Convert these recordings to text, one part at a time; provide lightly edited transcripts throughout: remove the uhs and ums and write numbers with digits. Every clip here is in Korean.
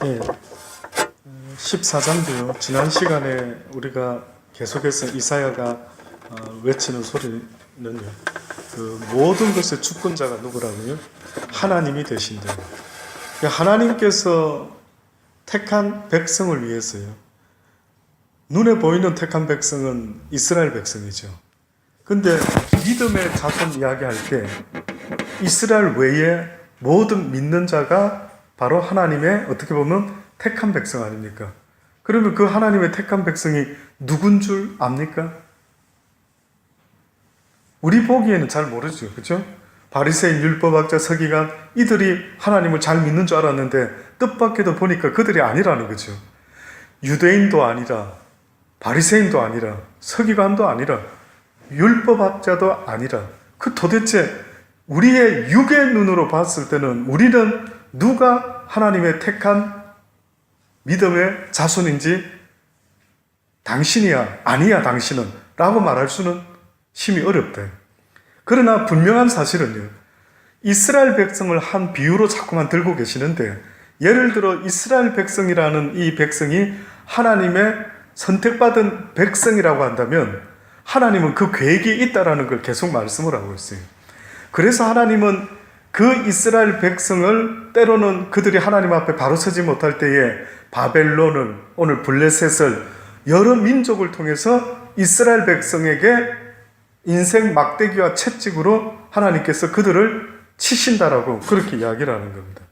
예, 14장도요. 지난 시간에 우리가 계속해서 이사야가 외치는 소리는요. 그 모든 것의 주권자가 누구라고요? 하나님이 되신대요. 하나님께서 택한 백성을 위해서요. 눈에 보이는 택한 백성은 이스라엘 백성이죠. 근데 믿음의 자손 이야기할 때 이스라엘 외에 모든 믿는 자가 바로 하나님의 어떻게 보면 택한 백성 아닙니까? 그러면 그 하나님의 택한 백성이 누군 줄 압니까? 우리 보기에는 잘 모르죠. 그렇죠? 바리새인, 율법학자, 서기관 이들이 하나님을 잘 믿는 줄 알았는데 뜻밖에도 보니까 그들이 아니라는 거죠. 유대인도 아니라 바리새인도 아니라 서기관도 아니라 율법학자도 아니라 그 도대체 우리의 육의 눈으로 봤을 때는 우리는 누가 하나님의 택한 믿음의 자손인지 당신이야 아니야 당신은 라고 말할 수는 심히 어렵다. 그러나 분명한 사실은요, 이스라엘 백성을 한 비유로 자꾸만 들고 계시는데, 예를 들어 이스라엘 백성이라는 이 백성이 하나님의 선택받은 백성이라고 한다면 하나님은 그 계획이 있다라는 걸 계속 말씀을 하고 있어요. 그래서 하나님은 그 이스라엘 백성을 때로는 그들이 하나님 앞에 바로 서지 못할 때에 바벨론을, 오늘 블레셋을, 여러 민족을 통해서 이스라엘 백성에게 인생 막대기와 채찍으로 하나님께서 그들을 치신다라고 그렇게 이야기를 하는 겁니다.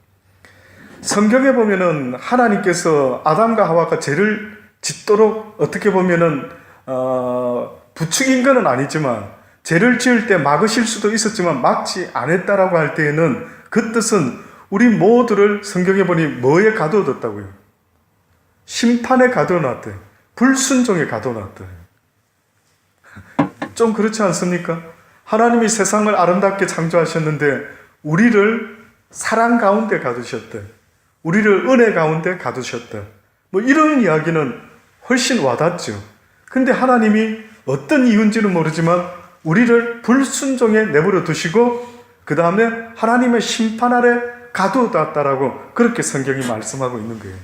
성경에 보면은 하나님께서 아담과 하와가 죄를 짓도록 어떻게 보면은 부추긴 건 아니지만 죄를 지을 때 막으실 수도 있었지만 막지 않았다라고 할 때에는 그 뜻은 우리 모두를 성경에 보니 뭐에 가둬뒀다고요? 심판에 가둬놨대. 불순종에 가둬놨대. 좀 그렇지 않습니까? 하나님이 세상을 아름답게 창조하셨는데 우리를 사랑 가운데 가두셨대. 우리를 은혜 가운데 가두셨대. 뭐 이런 이야기는 훨씬 와닿죠. 근데 하나님이 어떤 이유인지는 모르지만 우리를 불순종에 내버려 두시고 그 다음에 하나님의 심판 아래 가두었다라고 그렇게 성경이 말씀하고 있는 거예요.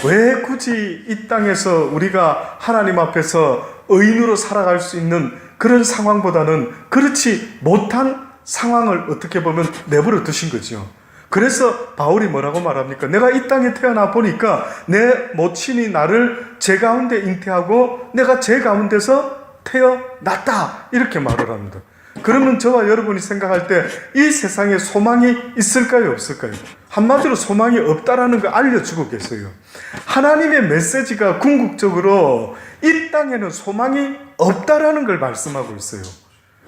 왜 굳이 이 땅에서 우리가 하나님 앞에서 의인으로 살아갈 수 있는 그런 상황보다는 그렇지 못한 상황을 어떻게 보면 내버려 두신 거죠. 그래서 바울이 뭐라고 말합니까? 내가 이 땅에 태어나 보니까 내 모친이 나를 죄 가운데 잉태하고 내가 죄 가운데서 태어났다 이렇게 말을 합니다. 그러면 저와 여러분이 생각할 때 이 세상에 소망이 있을까요 없을까요? 한마디로 소망이 없다라는 걸 알려주고 계세요. 하나님의 메시지가 궁극적으로 이 땅에는 소망이 없다라는 걸 말씀하고 있어요.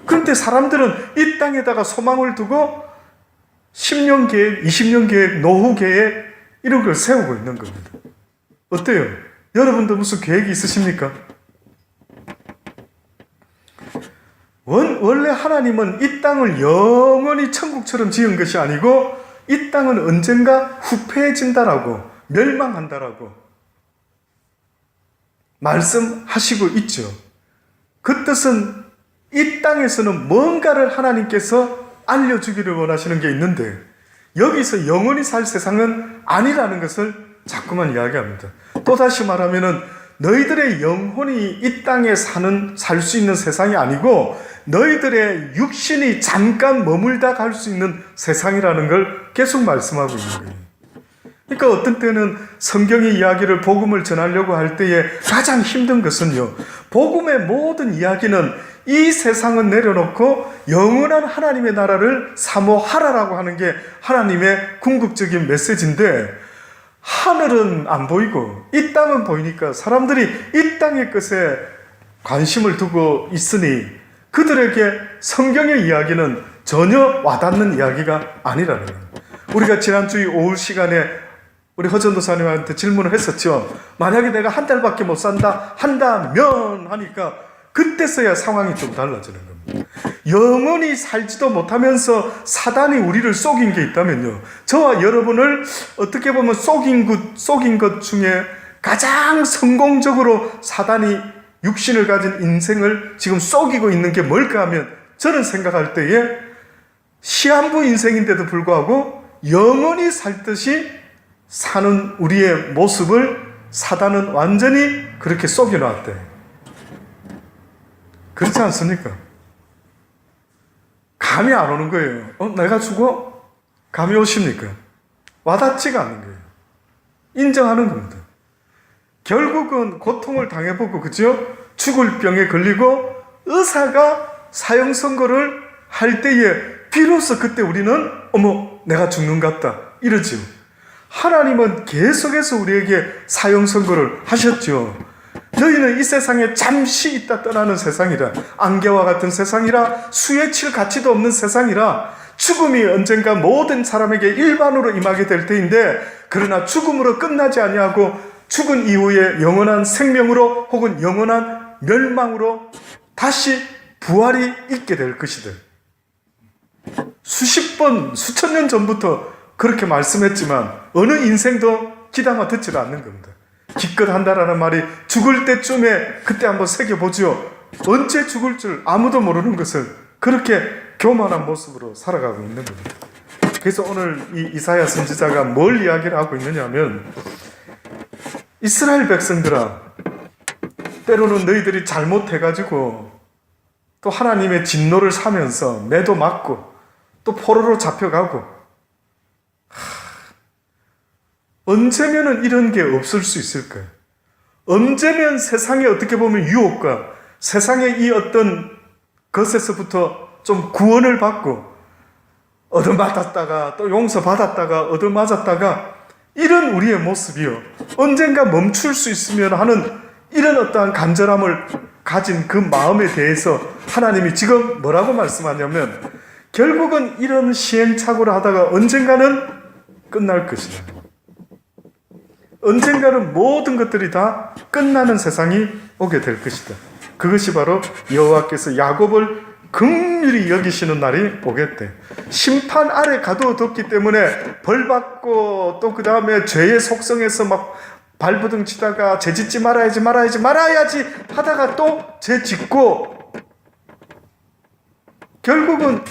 그런데 사람들은 이 땅에다가 소망을 두고 10년 계획, 20년 계획, 노후 계획 이런 걸 세우고 있는 겁니다. 어때요? 여러분도 무슨 계획이 있으십니까? 원래 하나님은 이 땅을 영원히 천국처럼 지은 것이 아니고 이 땅은 언젠가 후패해진다라고, 멸망한다라고 말씀하시고 있죠. 그 뜻은 이 땅에서는 뭔가를 하나님께서 알려주기를 원하시는 게 있는데 여기서 영원히 살 세상은 아니라는 것을 자꾸만 이야기합니다. 또다시 말하면은 너희들의 영혼이 이 땅에 살 수 있는 세상이 아니고 너희들의 육신이 잠깐 머물다 갈 수 있는 세상이라는 걸 계속 말씀하고 있는 거예요. 그러니까 어떤 때는 성경의 이야기를 복음을 전하려고 할 때에 가장 힘든 것은요, 복음의 모든 이야기는 이 세상은 내려놓고 영원한 하나님의 나라를 사모하라라고 하는 게 하나님의 궁극적인 메시지인데 하늘은 안 보이고 이 땅은 보이니까 사람들이 이 땅의 것에 관심을 두고 있으니 그들에게 성경의 이야기는 전혀 와닿는 이야기가 아니라는 거예요. 우리가 지난주 오후 시간에 우리 허전도사님한테 질문을 했었죠. 만약에 내가 한 달밖에 못 산다 한다면 하니까 그때서야 상황이 좀 달라지는 겁니다. 영원히 살지도 못하면서 사단이 우리를 속인 게 있다면요, 저와 여러분을 어떻게 보면 속인 것 중에 가장 성공적으로 사단이 육신을 가진 인생을 지금 속이고 있는 게 뭘까 하면 저는 생각할 때에 시한부 인생인데도 불구하고 영원히 살 듯이 사는 우리의 모습을 사단은 완전히 그렇게 속여놨대. 그렇지 않습니까? 감이 안 오는 거예요. 내가 죽어? 감이 오십니까? 와닿지가 않는 거예요. 인정하는 겁니다. 결국은 고통을 당해보고, 그죠? 죽을 병에 걸리고 의사가 사형 선고를 할 때에 비로소 그때 우리는 내가 죽는 것 같다 이러지요. 하나님은 계속해서 우리에게 사형 선고를 하셨죠. 너희는 이 세상에 잠시 있다 떠나는 세상이라, 안개와 같은 세상이라, 수에 칠 가치도 없는 세상이라, 죽음이 언젠가 모든 사람에게 일반으로 임하게 될 때인데, 그러나 죽음으로 끝나지 아니하고 죽은 이후에 영원한 생명으로 혹은 영원한 멸망으로 다시 부활이 있게 될 것이다. 수십 번, 수천 년 전부터 그렇게 말씀했지만 어느 인생도 귀담아 듣지를 않는 겁니다. 기껏 한다라는 말이 죽을 때쯤에 그때 한번 새겨보죠. 언제 죽을 줄 아무도 모르는 것을 그렇게 교만한 모습으로 살아가고 있는 겁니다. 그래서 오늘 이 이사야 선지자가 뭘 이야기를 하고 있느냐 하면, 이스라엘 백성들아, 때로는 너희들이 잘못해가지고 또 하나님의 진노를 사면서 매도 맞고 또 포로로 잡혀가고, 언제면은 이런 게 없을 수 있을까요? 언제면 세상에 어떻게 보면 유혹과 세상의 이 어떤 것에서부터 좀 구원을 받고 얻어맞았다가 또 용서받았다가 얻어맞았다가 이런 우리의 모습이요, 언젠가 멈출 수 있으면 하는 이런 어떠한 간절함을 가진 그 마음에 대해서 하나님이 지금 뭐라고 말씀하냐면, 결국은 이런 시행착오를 하다가 언젠가는 끝날 것이다. 언젠가는 모든 것들이 다 끝나는 세상이 오게 될 것이다. 그것이 바로 여호와께서 야곱을 긍휼히 여기시는 날이 오겠대. 심판 아래 가두어뒀기 때문에 벌받고 또 그 다음에 죄의 속성에서 막 발버둥 치다가 죄 짓지 말아야지 하다가 또 죄 짓고, 결국은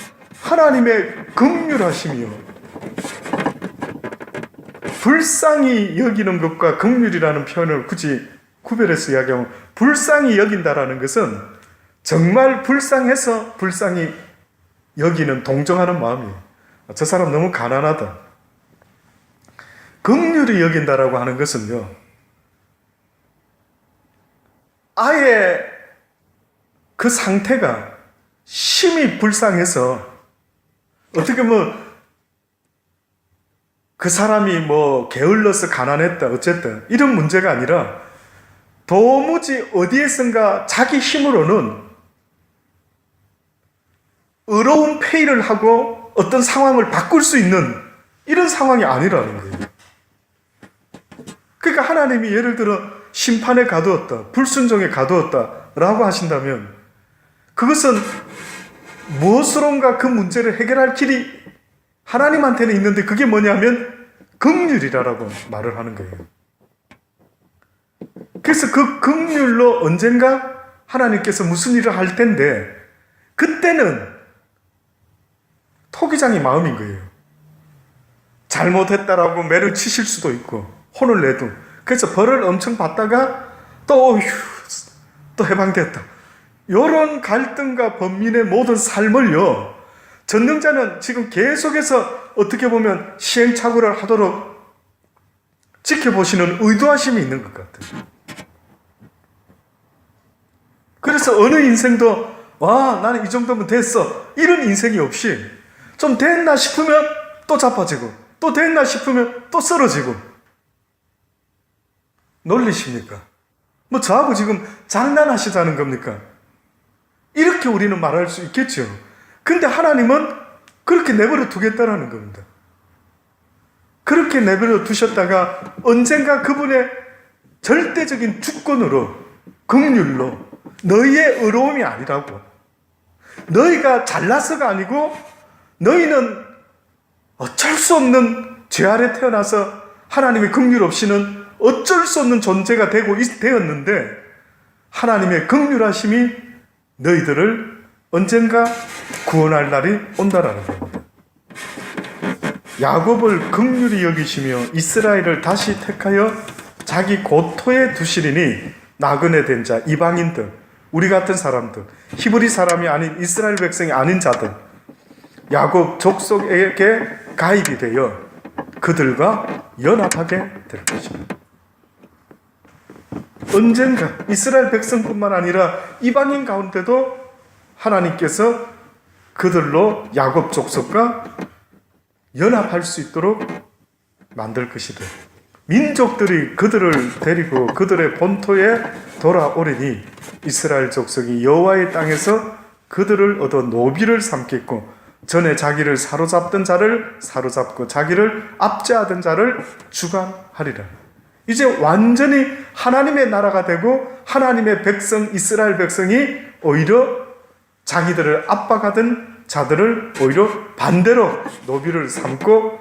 하나님의 긍휼하심이요, 불쌍히 여기는 것과 긍휼이라는 표현을 굳이 구별해서 이야기하면, 불쌍히 여긴다라는 것은 정말 불쌍해서 불쌍히 여기는, 동정하는 마음이에요. 저 사람 너무 가난하다. 긍휼히 여긴다라고 하는 것은요, 아예 그 상태가 심히 불쌍해서, 어떻게 그 사람이 게을러서 가난했다 어쨌든 이런 문제가 아니라, 도무지 어디에선가 자기 힘으로는 의로운 페이를 하고 어떤 상황을 바꿀 수 있는 이런 상황이 아니라는 거예요. 그러니까 하나님이 예를 들어 심판에 가두었다, 불순종에 가두었다라고 하신다면, 그것은 무엇으론가 그 문제를 해결할 길이 하나님한테는 있는데, 그게 뭐냐면 긍휼이라고 말을 하는 거예요. 그래서 그 긍휼로 언젠가 하나님께서 무슨 일을 할 텐데, 그때는 토기장이 마음인 거예요. 잘못했다라고 매를 치실 수도 있고 혼을 내도, 그래서 벌을 엄청 받다가 또 해방됐다, 이런 갈등과 번민의 모든 삶을요, 전능자는 지금 계속해서 어떻게 보면 시행착오를 하도록 지켜보시는 의도하심이 있는 것 같아요. 그래서 어느 인생도 나는 이 정도면 됐어 이런 인생이 없이, 좀 됐나 싶으면 또 자빠지고 또 됐나 싶으면 또 쓰러지고. 놀리십니까? 저하고 지금 장난하시자는 겁니까? 이렇게 우리는 말할 수 있겠죠. 근데 하나님은 그렇게 내버려 두겠다라는 겁니다. 그렇게 내버려 두셨다가 언젠가 그분의 절대적인 주권으로, 긍휼로, 너희의 의로움이 아니라고, 너희가 잘나서가 아니고 너희는 어쩔 수 없는 죄 아래 태어나서 하나님의 긍휼 없이는 어쩔 수 없는 존재가 되었는데, 하나님의 긍휼하심이 너희들을 언젠가 구원할 날이 온다라는 겁니다. 야곱을 긍휼히 여기시며 이스라엘을 다시 택하여 자기 고토에 두시리니 나그네 된 자, 이방인들, 우리 같은 사람들, 히브리 사람이 아닌 이스라엘 백성이 아닌 자들, 야곱 족속에게 가입이 되어 그들과 연합하게 될 것입니다. 언젠가 이스라엘 백성뿐만 아니라 이방인 가운데도 하나님께서 그들로 야곱 족속과 연합할 수 있도록 만들 것이다. 민족들이 그들을 데리고 그들의 본토에 돌아오리니 이스라엘 족속이 여호와의 땅에서 그들을 얻어 노비를 삼겠고 전에 자기를 사로잡던 자를 사로잡고 자기를 압제하던 자를 주관하리라. 이제 완전히 하나님의 나라가 되고 하나님의 백성 이스라엘 백성이 오히려 자기들을 압박하던 자들을 오히려 반대로 노비를 삼고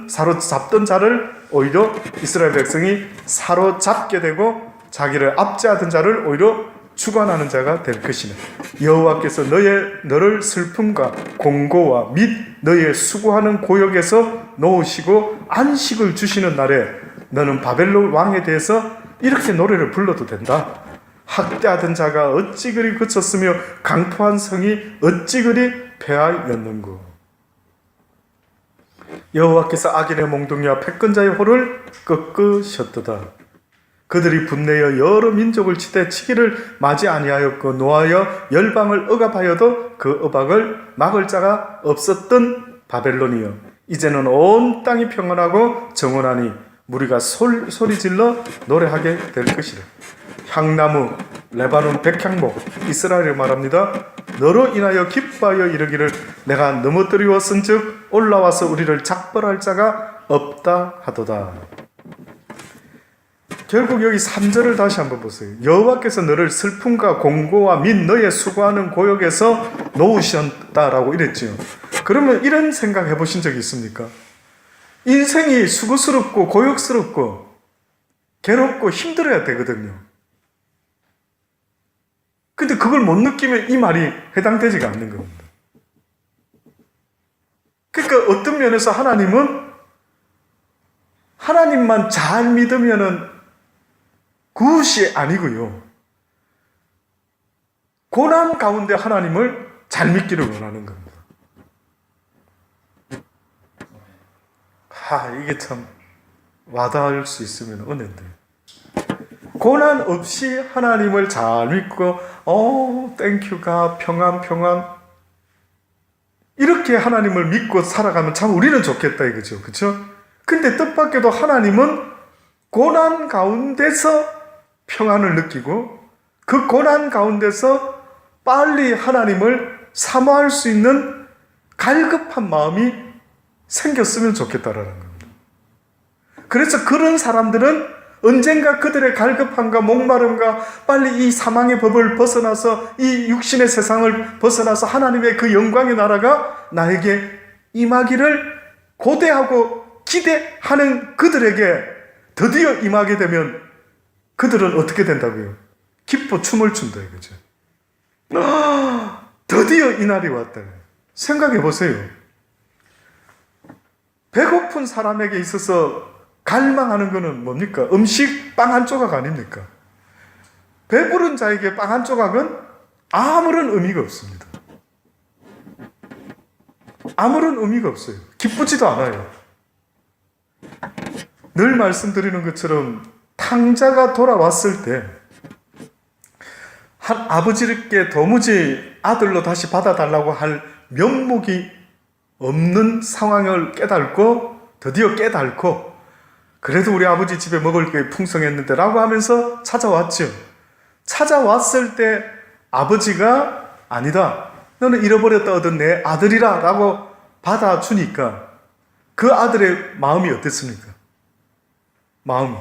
사로잡던 자를 오히려 이스라엘 백성이 사로잡게 되고 자기를 압제하던 자를 오히려 주관하는 자가 될 것이며 여호와께서 너를 슬픔과 공고와 및 너의 수고하는 고역에서 놓으시고 안식을 주시는 날에 너는 바벨론 왕에 대해서 이렇게 노래를 불러도 된다. 학대하던 자가 어찌 그리 그쳤으며 강포한 성이 어찌 그리 폐하였는고. 여호와께서 악인의 몽둥이와 패권자의 호를 꺾으셨도다. 그들이 분내어 여러 민족을 치되 치기를 맞이 아니하였고 노하여 열방을 억압하여도 그 억압을 막을 자가 없었던 바벨론이여 이제는 온 땅이 평안하고 정원하니 무리가 소리질러 노래하게 될 것이라. 향나무 레바논 백향목 이스라엘을 말합니다. 너로 인하여 기뻐하여 이르기를 내가 넘어뜨리었은즉 올라와서 우리를 작벌할 자가 없다 하도다. 결국 여기 3절을 다시 한번 보세요. 여호와께서 너를 슬픔과 공고와 및 너의 수고하는 고역에서 놓으셨다라고 이랬죠. 그러면 이런 생각 해보신 적이 있습니까? 인생이 수고스럽고 고역스럽고 괴롭고 힘들어야 되거든요. 근데 그걸 못 느끼면 이 말이 해당되지가 않는 겁니다. 그러니까 어떤 면에서 하나님만 잘 믿으면은 굿이 아니고요. 고난 가운데 하나님을 잘 믿기를 원하는 겁니다. 이게 참 와닿을 수 있으면 은혜인데. 고난 없이 하나님을 잘 믿고 땡큐가 평안 이렇게 하나님을 믿고 살아가면 참 우리는 좋겠다 이거죠. 그렇죠? 근데 뜻밖에도 하나님은 고난 가운데서 평안을 느끼고 그 고난 가운데서 빨리 하나님을 사모할 수 있는 갈급한 마음이 생겼으면 좋겠다라는 겁니다. 그래서 그런 사람들은 언젠가 그들의 갈급함과 목마름과 빨리 이 사망의 법을 벗어나서 이 육신의 세상을 벗어나서 하나님의 그 영광의 나라가 나에게 임하기를 고대하고 기대하는 그들에게 드디어 임하게 되면 그들은 어떻게 된다고요? 기뻐 춤을 춘다 이거죠. 드디어 이 날이 왔다. 생각해 보세요. 배고픈 사람에게 있어서 갈망하는 것은 뭡니까? 음식 빵 한 조각 아닙니까? 배부른 자에게 빵 한 조각은 아무런 의미가 없습니다. 아무런 의미가 없어요. 기쁘지도 않아요. 늘 말씀드리는 것처럼 탕자가 돌아왔을 때 한 아버지께 도무지 아들로 다시 받아달라고 할 면목이 없는 상황을 드디어 깨닫고 그래도 우리 아버지 집에 먹을 게 풍성했는데 라고 하면서 찾아왔죠. 찾아왔을 때 아버지가 아니다. 너는 잃어버렸다 얻은 내 아들이라 라고 받아주니까 그 아들의 마음이 어땠습니까? 마음이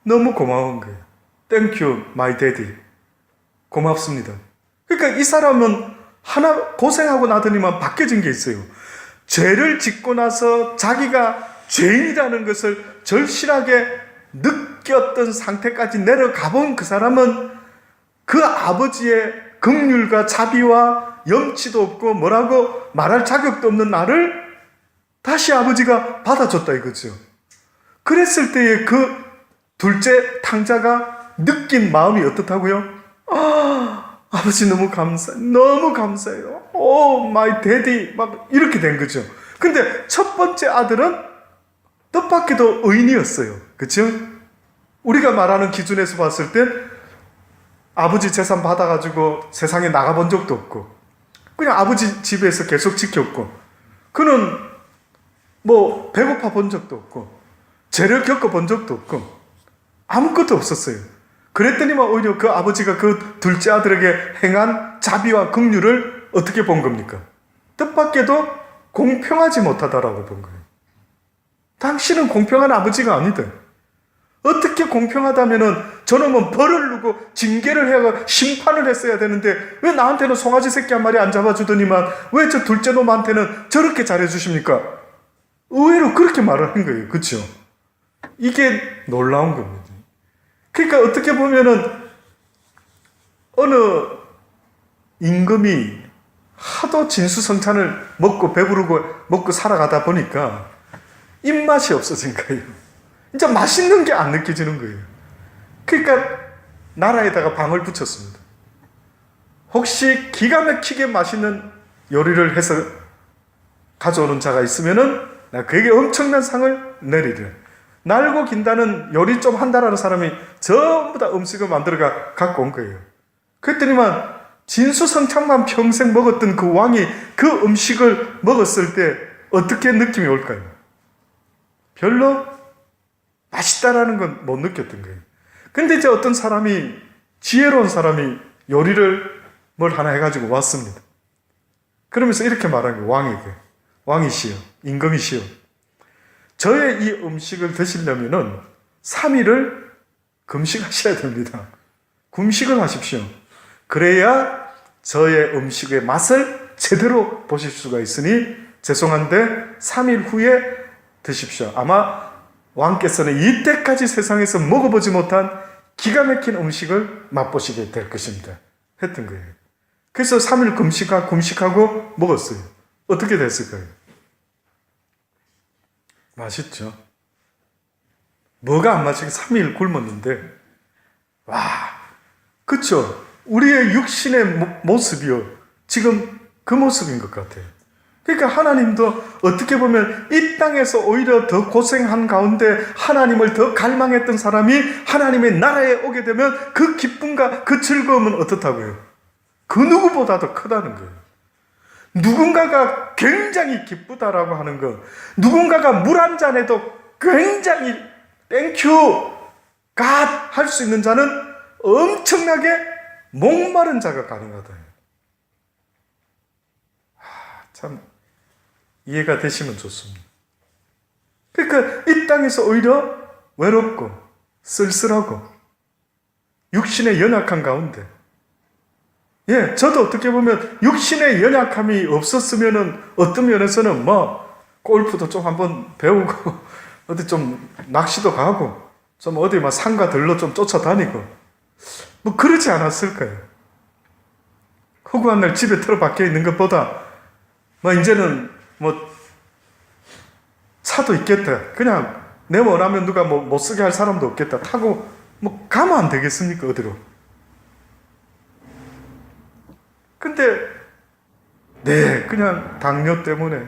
너무 고마운 거예요. Thank you, my daddy. 고맙습니다. 그러니까 이 사람은 하나 고생하고 나더니만 바뀌어진 게 있어요. 죄를 짓고 나서 자기가 죄인이라는 것을 절실하게 느꼈던 상태까지 내려가 본 그 사람은 그 아버지의 긍휼과 자비와 염치도 없고 뭐라고 말할 자격도 없는 나를 다시 아버지가 받아줬다 이거죠. 그랬을 때의 그 둘째 탕자가 느낀 마음이 어떻다고요? 아버지 너무 감사해요. 오 마이 데디 막 이렇게 된 거죠. 근데 첫 번째 아들은 뜻밖에도 의인이었어요. 그렇죠? 우리가 말하는 기준에서 봤을 땐 아버지 재산 받아가지고 세상에 나가본 적도 없고 그냥 아버지 집에서 계속 지켰고 그는 뭐 배고파 본 적도 없고 죄를 겪어본 적도 없고 아무것도 없었어요. 그랬더니만 오히려 그 아버지가 그 둘째 아들에게 행한 자비와 긍휼을 어떻게 본 겁니까? 뜻밖에도 공평하지 못하다라고 본 거예요. 당신은 공평한 아버지가 아니다. 어떻게 공평하다면은 저놈은 벌을 누고 징계를 해가 심판을 했어야 되는데 왜 나한테는 송아지 새끼 한 마리 안 잡아주더니만 왜 저 둘째 놈한테는 저렇게 잘해주십니까? 의외로 그렇게 말을 한 거예요. 그렇죠? 이게 놀라운 겁니다. 그러니까 어떻게 보면은 어느 임금이 하도 진수성찬을 먹고 배부르고 먹고 살아가다 보니까 입맛이 없어진 거예요. 이제 맛있는 게 안 느껴지는 거예요. 그러니까 나라에다가 방을 붙였습니다. 혹시 기가 막히게 맛있는 요리를 해서 가져오는 자가 있으면은 나 그에게 엄청난 상을 내리려. 날고 긴다는 요리 좀 한다라는 사람이 전부 다 음식을 만들어가 갖고 온 거예요. 그랬더니만 진수성찬만 평생 먹었던 그 왕이 그 음식을 먹었을 때 어떻게 느낌이 올까요? 별로 맛있다라는 건 못 느꼈던 거예요. 근데 이제 어떤 사람이, 지혜로운 사람이 요리를 뭘 하나 해가지고 왔습니다. 그러면서 이렇게 말한 거예요. 왕에게. 왕이시여, 임금이시여. 저의 이 음식을 드시려면은 3일을 금식하셔야 됩니다. 금식을 하십시오. 그래야 저의 음식의 맛을 제대로 보실 수가 있으니 죄송한데 3일 후에 드십시오. 아마 왕께서는 이때까지 세상에서 먹어보지 못한 기가 막힌 음식을 맛보시게 될 것입니다. 했던 거예요. 그래서 3일 금식하고 먹었어요. 어떻게 됐을까요? 맛있죠. 뭐가 안 맛있게 3일 굶었는데 와, 그쵸? 우리의 육신의 모습이요. 지금 그 모습인 것 같아요. 그러니까 하나님도 어떻게 보면 이 땅에서 오히려 더 고생한 가운데 하나님을 더 갈망했던 사람이 하나님의 나라에 오게 되면 그 기쁨과 그 즐거움은 어떻다고요? 그 누구보다도 크다는 거예요. 누군가가 굉장히 기쁘다라고 하는 것, 누군가가 물 한 잔에도 굉장히 땡큐 갓 할 수 있는 자는 엄청나게 목마른 자가 가능하다. 참 이해가 되시면 좋습니다. 그러니까 이 땅에서 오히려 외롭고 쓸쓸하고 육신의 연약한 가운데, 예, 저도 어떻게 보면 육신의 연약함이 없었으면은 어떤 면에서는 뭐 골프도 좀 한번 배우고 어디 좀 낚시도 가고 좀 어디 막 산과 들로 좀 쫓아다니고 뭐 그러지 않았을까요? 허구한 날 집에 틀어박혀 있는 것보다 뭐 이제는 뭐 차도 있겠다. 그냥 내 원하면 누가 뭐 못 쓰게 할 사람도 없겠다. 타고 뭐 가면 안 되겠습니까? 어디로? 근데 네, 그냥 당뇨 때문에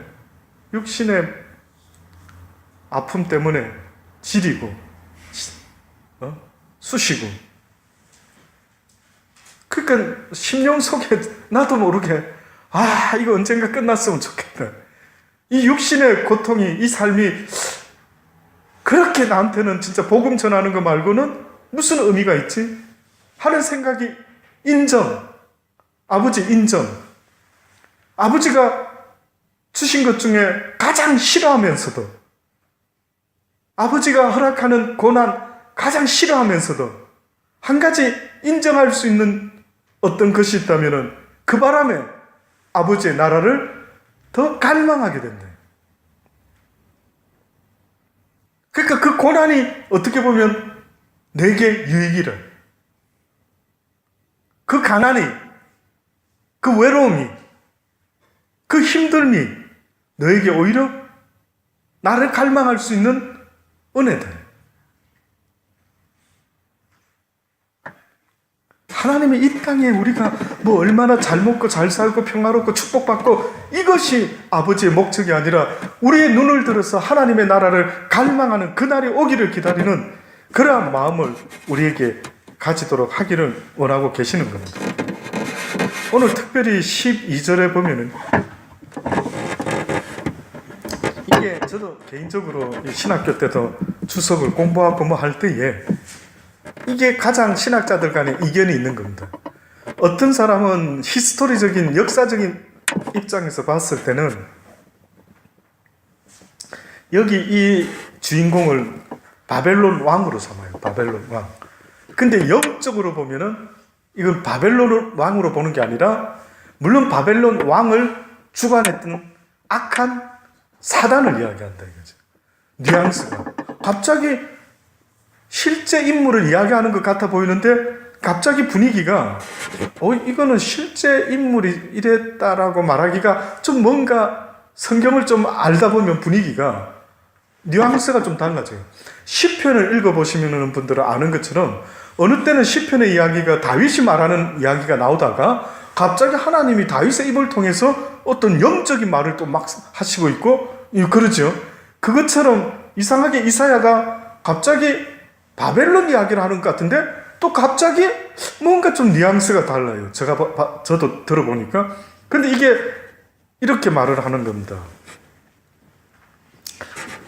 육신의 아픔 때문에 지리고 쑤시고 그러니까 심령 속에 나도 모르게 이거 언젠가 끝났으면 좋겠다. 이 육신의 고통이, 이 삶이 그렇게 나한테는 진짜 복음 전하는 거 말고는 무슨 의미가 있지? 하는 생각이 아버지 인정. 아버지가 주신 것 중에 가장 싫어하면서도, 아버지가 허락하는 고난 가장 싫어하면서도 한 가지 인정할 수 있는 어떤 것이 있다면 그 바람에 아버지의 나라를 더 갈망하게 된다. 그러니까 그 고난이 어떻게 보면 내게 유익이라. 그 가난이, 그 외로움이 그 힘듦이 너에게 오히려 나를 갈망할 수 있는 은혜다. 하나님의 이 땅에 우리가 뭐 얼마나 잘 먹고 잘 살고 평화롭고 축복받고 이것이 아버지의 목적이 아니라 우리의 눈을 들어서 하나님의 나라를 갈망하는 그날이 오기를 기다리는 그러한 마음을 우리에게 가지도록 하기를 원하고 계시는 겁니다. 오늘 특별히 12절에 보면은 이게 저도 개인적으로 신학교 때도 주석을 공부하고 뭐 할 때에 이게 가장 신학자들 간에 이견이 있는 겁니다. 어떤 사람은 히스토리적인 역사적인 입장에서 봤을 때는 여기 이 주인공을 바벨론 왕으로 삼아요. 바벨론 왕. 근데 영적으로 보면은 이건 바벨론 왕으로 보는 게 아니라 물론 바벨론 왕을 주관했던 악한 사단을 이야기한다 이거죠. 뉘앙스가 갑자기 실제 인물을 이야기하는 것 같아 보이는데 갑자기 분위기가 이거는 실제 인물이 이랬다라고 말하기가 좀 뭔가 성경을 좀 알다 보면 분위기가 뉘앙스가 좀 달라져요. 시편을 읽어보시는 분들은 아는 것처럼 어느 때는 시편의 이야기가 다윗이 말하는 이야기가 나오다가 갑자기 하나님이 다윗의 입을 통해서 어떤 영적인 말을 또 막 하시고 있고 그러죠. 그것처럼 이상하게 이사야가 갑자기 바벨론 이야기를 하는 것 같은데 또 갑자기 뭔가 좀 뉘앙스가 달라요. 저도 들어보니까. 근데 이게 이렇게 말을 하는 겁니다.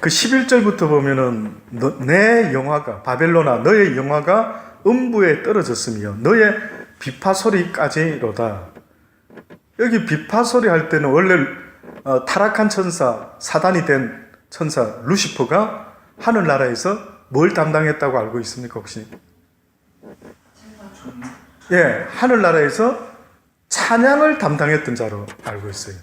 그 11절부터 보면은 내 영화가 바벨론아 너의 영화가 음부에 떨어졌으며 너의 비파 소리까지로다. 여기 비파 소리 할 때는 원래 타락한 천사 사단이 된 천사 루시퍼가 하늘나라에서 뭘 담당했다고 알고 있습니까 혹시? 예, 하늘나라에서 찬양을 담당했던 자로 알고 있어요.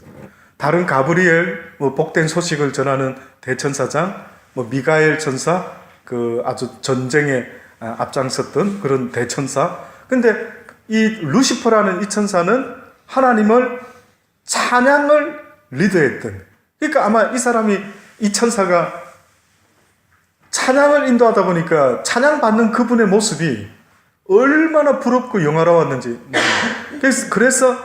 다른 가브리엘, 복된 소식을 전하는 대천사장, 미가엘 천사, 그 아주 전쟁에 앞장섰던 그런 대천사. 근데 이 루시퍼라는 이 천사는 하나님을 찬양을 리드했던. 그러니까 아마 이 사람이 이 천사가 찬양을 인도하다 보니까 찬양받는 그분의 모습이 얼마나 부럽고 영화로웠는지. 그래서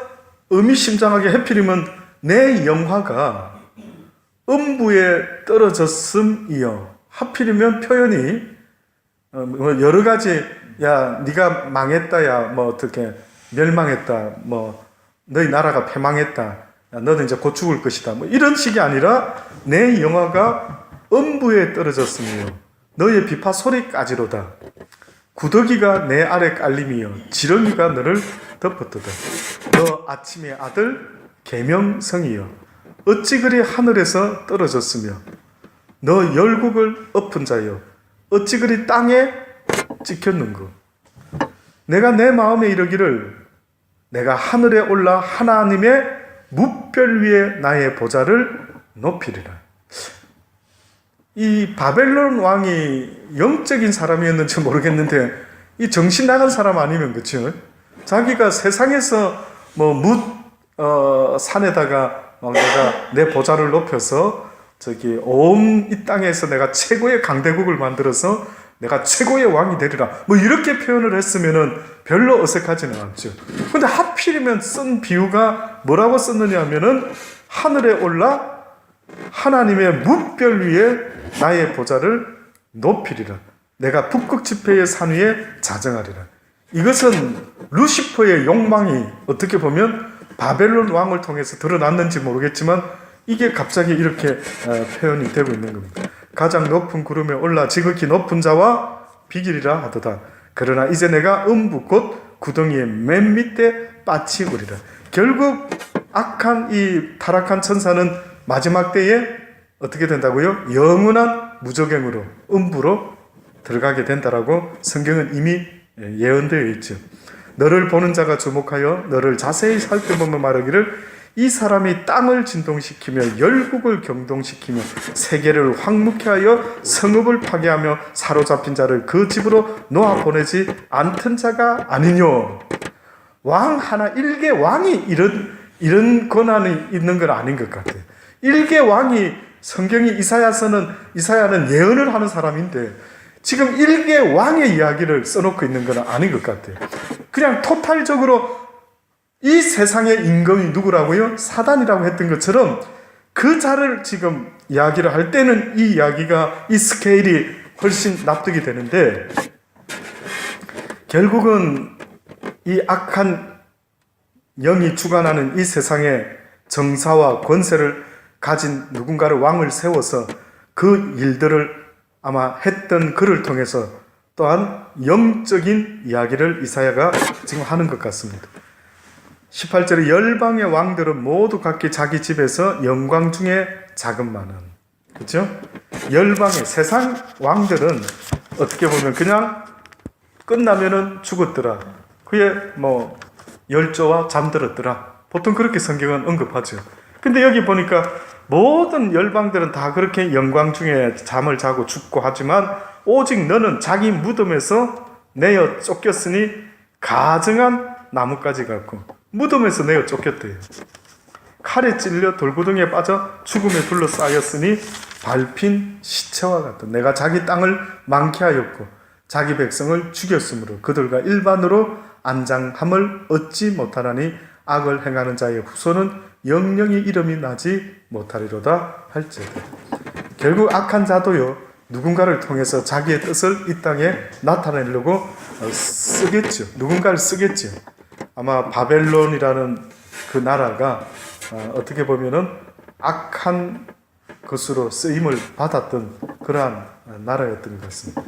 의미심장하게 해필이면 내 영화가 음부에 떨어졌음이요. 하필이면 표현이 여러 가지 야 네가 망했다 야 뭐 어떻게 멸망했다 뭐 너희 나라가 패망했다 야, 너는 이제 곧 죽을 것이다 뭐 이런 식이 아니라 내 영화가 음부에 떨어졌으며 너의 비파 소리까지로다. 구더기가 내 아래 깔림이여 지렁이가 너를 덮었도다. 너 아침의 아들 계명성이여 어찌 그리 하늘에서 떨어졌으며 너 열국을 엎은 자여 어찌 그리 땅에 찍혔는고. 내가 내 마음에 이르기를 내가 하늘에 올라 하나님의 뭇별 위에 나의 보좌를 높이리라. 이 바벨론 왕이 영적인 사람이었는지 모르겠는데 이 정신 나간 사람 아니면 그렇죠? 자기가 세상에서 산에다가 내가 내 보좌를 높여서 온 이 땅에서 내가 최고의 강대국을 만들어서 내가 최고의 왕이 되리라 뭐 이렇게 표현을 했으면은 별로 어색하지는 않죠. 근데 하필이면 쓴 비유가 뭐라고 썼느냐 하면은 하늘에 올라 하나님의 뭇별 위에 나의 보좌를 높이리라. 내가 북극 지폐의 산 위에 자정하리라. 이것은 루시퍼의 욕망이 어떻게 보면 바벨론 왕을 통해서 드러났는지 모르겠지만 이게 갑자기 이렇게 표현이 되고 있는 겁니다. 가장 높은 구름에 올라 지극히 높은 자와 비기리라 하도다. 그러나 이제 내가 음부 곧 구덩이의 맨 밑에 빠치우리라. 결국 악한 이 타락한 천사는 마지막 때에 어떻게 된다고요? 영원한 무저갱으로 음부로 들어가게 된다라고 성경은 이미 예언되어 있죠. 너를 보는 자가 주목하여 너를 자세히 살펴보며 말하기를 이 사람이 땅을 진동시키며 열국을 경동시키며 세계를 황무케 하여 성읍을 파괴하며 사로잡힌 자를 그 집으로 놓아 보내지 않던 자가 아니뇨. 왕 하나 일개 왕이 이런 권한이 있는 건 아닌 것 같아요. 일개 왕이 성경이 이사야는 예언을 하는 사람인데 지금 일개 왕의 이야기를 써놓고 있는 건 아닌 것 같아요. 그냥 토탈적으로 이 세상의 임금이 누구라고요? 사단이라고 했던 것처럼 그 자를 지금 이야기를 할 때는 이 이야기가, 이 스케일이 훨씬 납득이 되는데, 결국은 이 악한 영이 주관하는 이 세상의 정사와 권세를 가진 누군가를 왕을 세워서 그 일들을 아마 했던 그를 통해서 또한 영적인 이야기를 이사야가 지금 하는 것 같습니다. 18절에 열방의 왕들은 모두 각기 자기 집에서 영광 중에 자금만은, 그렇죠? 열방의 세상 왕들은 어떻게 보면 그냥 끝나면은 죽었더라, 그의 뭐 열조와 잠들었더라, 보통 그렇게 성경은 언급하죠. 근데 여기 보니까 모든 열방들은 다 그렇게 영광 중에 잠을 자고 죽고 하지만 오직 너는 자기 무덤에서 내어 쫓겼으니 가증한 나뭇가지 같고, 무덤에서 내어 쫓겼대요. 칼에 찔려 돌구덩이에 빠져 죽음에 둘러싸였으니 밟힌 시체와 같다. 내가 자기 땅을 망케 하였고 자기 백성을 죽였으므로 그들과 일반으로 안장함을 얻지 못하나니 악을 행하는 자의 후손은 영영이 이름이 나지 못하리로다 할지어다. 결국 악한 자도요, 누군가를 통해서 자기의 뜻을 이 땅에 나타내려고 쓰겠죠. 누군가를 쓰겠죠. 아마 바벨론이라는 그 나라가 어떻게 보면은 악한 것으로 쓰임을 받았던 그러한 나라였던 것 같습니다.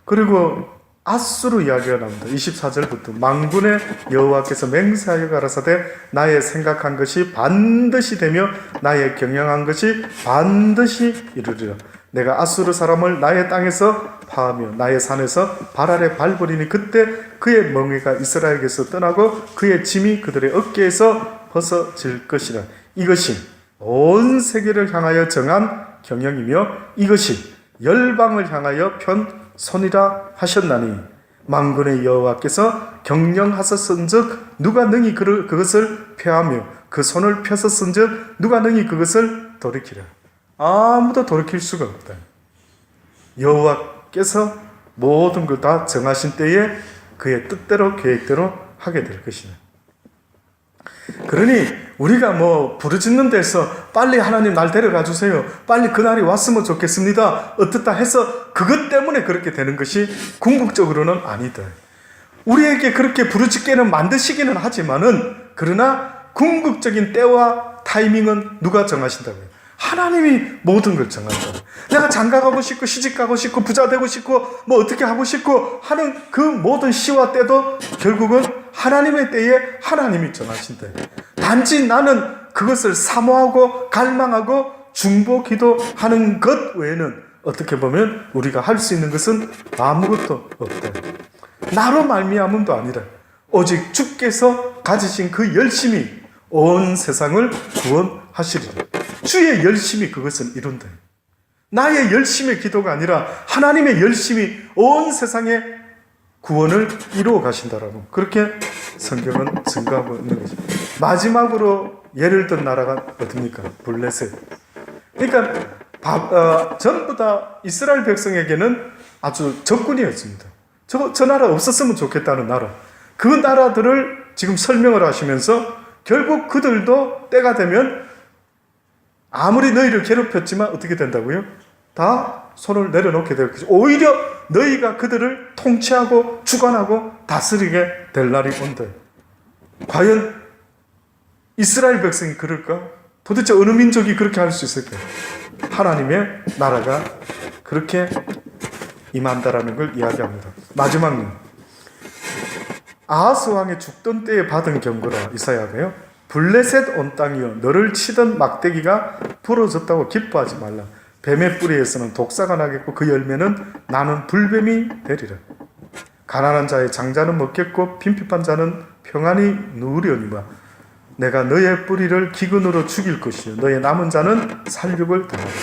그리고 아수르 이야기가 나옵니다. 24절부터 만군의 여호와께서 맹세하여 가라사대 나의 생각한 것이 반드시 되며 나의 경영한 것이 반드시 이루리라. 내가 아수르 사람을 나의 땅에서 파하며 나의 산에서 발 아래 밟으리니 그때 그의 멍에가 이스라엘에게서 떠나고 그의 짐이 그들의 어깨에서 벗어질 것이라. 이것이 온 세계를 향하여 정한 경영이며 이것이 열방을 향하여 편 손이라 하셨나니 만군의 여호와께서 경영하셨은즉 누가 능히 그것을 펴하며 그 손을 펴서 쓴즉 누가 능히 그것을 돌이키랴. 아무도 돌이킬 수가 없다. 여호와께서 모든 걸 다 정하신 때에 그의 뜻대로 계획대로 하게 될 것이다. 그러니 우리가 뭐 부르짖는 데서 빨리 하나님 날 데려가 주세요, 빨리 그날이 왔으면 좋겠습니다, 어떻다 해서 그것 때문에 그렇게 되는 것이 궁극적으로는 아니다. 우리에게 그렇게 부르짖게는 만드시기는 하지만은, 그러나 궁극적인 때와 타이밍은 누가 정하신다고요? 하나님이 모든 걸 정한다. 내가 장가 가고 싶고 시집 가고 싶고 부자 되고 싶고 뭐 어떻게 하고 싶고 하는 그 모든 시와 때도 결국은 하나님의 때에 하나님이 정하신다. 단지 나는 그것을 사모하고 갈망하고 중보 기도하는 것 외에는 어떻게 보면 우리가 할 수 있는 것은 아무것도 없다. 나로 말미암음도 아니라 오직 주께서 가지신 그 열심이 온 세상을 구원하시리라. 주의 열심이 그것을 이룬다. 나의 열심의 기도가 아니라 하나님의 열심이 온 세상의 구원을 이루어 가신다라고 그렇게 성경은 증거하고 있는 거죠. 마지막으로 예를 든 나라가 어딥니까? 블레셋. 그러니까 전부 다 이스라엘 백성에게는 아주 적군이었습니다. 저 나라 없었으면 좋겠다는 나라. 그 나라들을 지금 설명을 하시면서 결국 그들도 때가 되면 아무리 너희를 괴롭혔지만 어떻게 된다고요? 다 손을 내려놓게 될 것이죠. 오히려 너희가 그들을 통치하고 주관하고 다스리게 될 날이 온다. 과연 이스라엘 백성이 그럴까? 도대체 어느 민족이 그렇게 할 수 있을까? 하나님의 나라가 그렇게 임한다라는 걸 이야기합니다. 마지막은 아하스 왕의 죽던 때에 받은 경고라. 이사야가요. 블레셋 온 땅이여 너를 치던 막대기가 부러졌다고 기뻐하지 말라. 뱀의 뿌리에서는 독사가 나겠고 그 열매는 나는 불뱀이 되리라. 가난한 자의 장자는 먹겠고 빈핍한 자는 평안히 누우려니와 내가 너의 뿌리를 기근으로 죽일 것이요 너의 남은 자는 살육을 당하리라.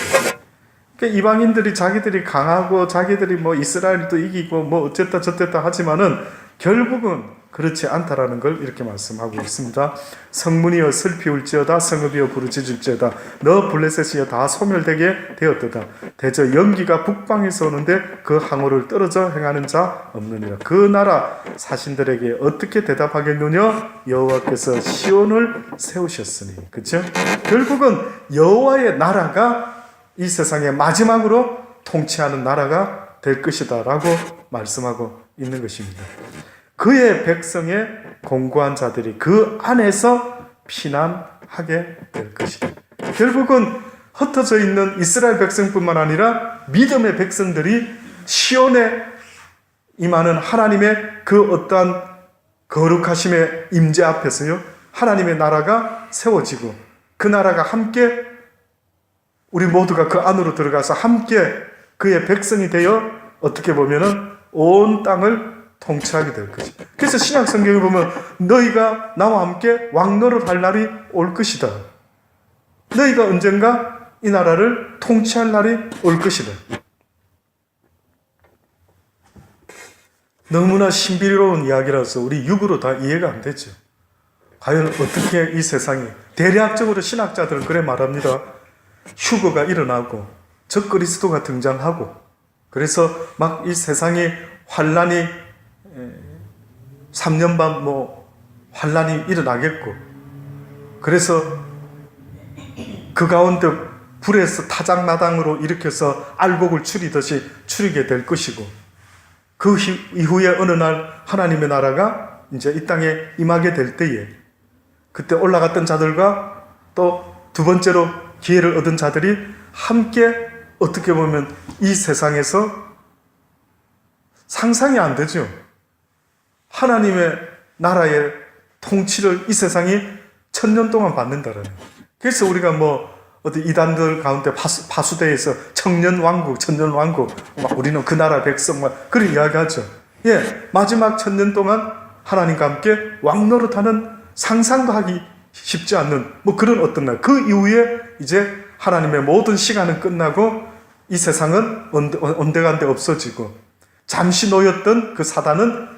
그러니까 이방인들이 자기들이 강하고 자기들이 뭐 이스라엘도 이기고 뭐 어쨌다 저쨌다 하지만은 결국은 그렇지 않다라는 걸 이렇게 말씀하고 있습니다. 성문이여 슬피 울지어다 성읍이여 부르짖을지어다 너 블레셋이여 다 소멸되게 되었도다. 대저 연기가 북방에서 오는데 그 항우를 떨어져 행하는 자 없느니라. 그 나라 사신들에게 어떻게 대답하겠느냐? 여호와께서 시온을 세우셨으니. 그렇죠? 결국은 여호와의 나라가 이 세상의 마지막으로 통치하는 나라가 될 것이다 라고 말씀하고 있는 것입니다. 그의 백성의 공고한 자들이 그 안에서 피난하게 될 것이다. 결국은 흩어져 있는 이스라엘 백성뿐만 아니라 믿음의 백성들이 시온에 임하는 하나님의 그 어떠한 거룩하심의 임재 앞에서요, 하나님의 나라가 세워지고 그 나라가 함께 우리 모두가 그 안으로 들어가서 함께 그의 백성이 되어 어떻게 보면은 온 땅을 통치하게 될 것이다. 그래서 신약 성경에 보면 너희가 나와 함께 왕노를 할 날이 올 것이다. 너희가 언젠가 이 나라를 통치할 날이 올 것이다. 너무나 신비로운 이야기라서 우리 육으로 다 이해가 안 되죠. 과연 어떻게 이 세상이, 대략적으로 신학자들은 그래 말합니다. 휴거가 일어나고 적그리스도가 등장하고 그래서 막 이 세상이 환란이 3년 반 환란이 일어나겠고 그래서 그 가운데 불에서 타작마당으로 일으켜서 알곡을 추리듯이 추리게 될 것이고 그 이후에 어느 날 하나님의 나라가 이제 이 땅에 임하게 될 때에 그때 올라갔던 자들과 또 두 번째로 기회를 얻은 자들이 함께 어떻게 보면 이 세상에서 상상이 안 되죠. 하나님의 나라의 통치를 이 세상이 1000년 동안 받는다라는. 그래서 우리가 어디 이단들 가운데 파수대에서 청년왕국, 천년왕국, 우리는 그 나라 백성, 그런 이야기 하죠. 예, 마지막 1000년 동안 하나님과 함께 왕노릇하는 상상도 하기 쉽지 않는 그런 어떤 날. 그 이후에 이제 하나님의 모든 시간은 끝나고 이 세상은 온데간데 없어지고 잠시 놓였던 그 사단은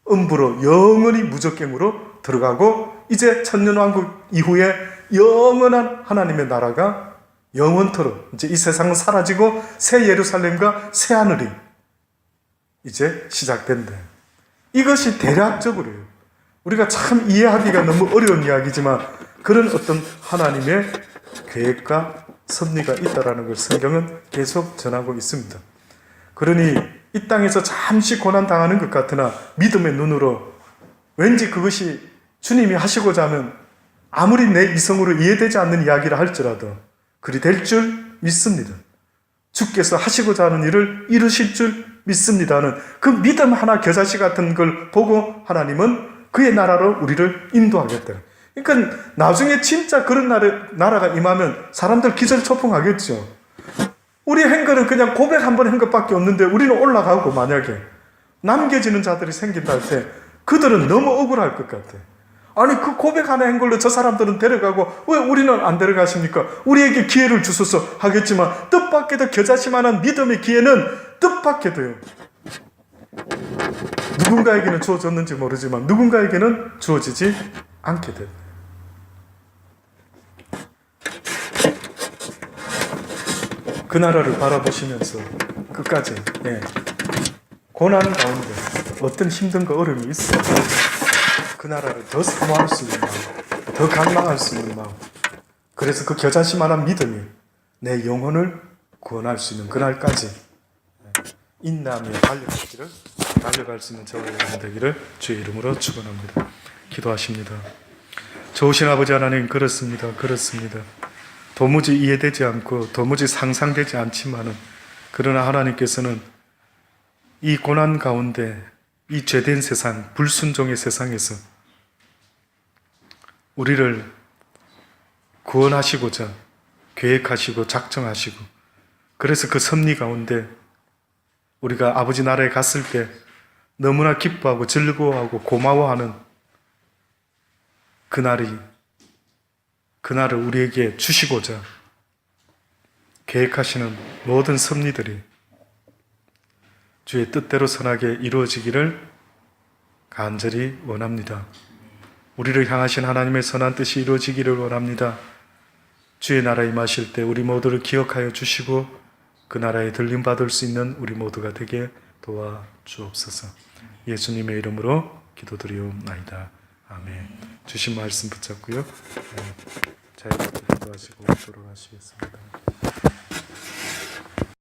음부로 영원히 무적갱으로 들어가고 이제 천년왕국 이후에 영원한 하나님의 나라가 영원토록 이제 이 세상은 사라지고 새 예루살렘과 새 하늘이 이제 시작된다. 이것이 대략적으로요. 우리가 참 이해하기가 너무 어려운 이야기지만 그런 어떤 하나님의 계획과 섭리가 있다라는 걸 성경은 계속 전하고 있습니다. 그러니 이 땅에서 잠시 고난 당하는 것 같으나 믿음의 눈으로 왠지 그것이 주님이 하시고자 하면 아무리 내 이성으로 이해되지 않는 이야기를 할지라도 그리 될 줄 믿습니다. 주께서 하시고자 하는 일을 이루실 줄 믿습니다는 그 믿음 하나 겨자씨 같은 걸 보고 하나님은 그의 나라로 우리를 인도하겠다. 그러니까 나중에 진짜 그런 나라가 임하면 사람들 기절초풍하겠죠. 우리 행거는 그냥 고백 한 번 한 것밖에 없는데 우리는 올라가고 만약에 남겨지는 자들이 생긴다 할 때 그들은 너무 억울할 것 같아. 아니 그 고백 하나 한 걸로 저 사람들은 데려가고 왜 우리는 안 데려가십니까? 우리에게 기회를 주소서 하겠지만 뜻밖에도 겨자씨만한 믿음의 기회는 뜻밖에도요. 누군가에게는 주어졌는지 모르지만 누군가에게는 주어지지 않게 됩니다. 그 나라를 바라보시면서 끝까지 고난 가운데 어떤 힘든가 어려움이 있어요. 그 나라를 더 사모할 수 있는 마음, 더 갈망할 수 있는 마음. 그래서 그 겨자씨만한 믿음이 내 영혼을 구원할 수 있는 그날까지 인내하며 달려갈 수 있는 저와 여러분 되기를 주의 이름으로 축원합니다. 기도하십니다. 좋으신 아버지 하나님, 그렇습니다. 도무지 이해되지 않고 도무지 상상되지 않지만은 그러나 하나님께서는 이 고난 가운데 이 죄된 세상, 불순종의 세상에서 우리를 구원하시고자 계획하시고 작정하시고 그래서 그 섭리 가운데 우리가 아버지 나라에 갔을 때 너무나 기뻐하고 즐거워하고 고마워하는 그날을 우리에게 주시고자 계획하시는 모든 섭리들이 주의 뜻대로 선하게 이루어지기를 간절히 원합니다. 우리를 향하신 하나님의 선한 뜻이 이루어지기를 원합니다. 주의 나라에 임하실 때 우리 모두를 기억하여 주시고 그 나라에 들림받을 수 있는 우리 모두가 되게 도와주옵소서. 예수님의 이름으로 기도드리옵나이다. 아멘. 주신 말씀 붙잡고요. 자유롭게 기도하시고 돌아가시겠습니다.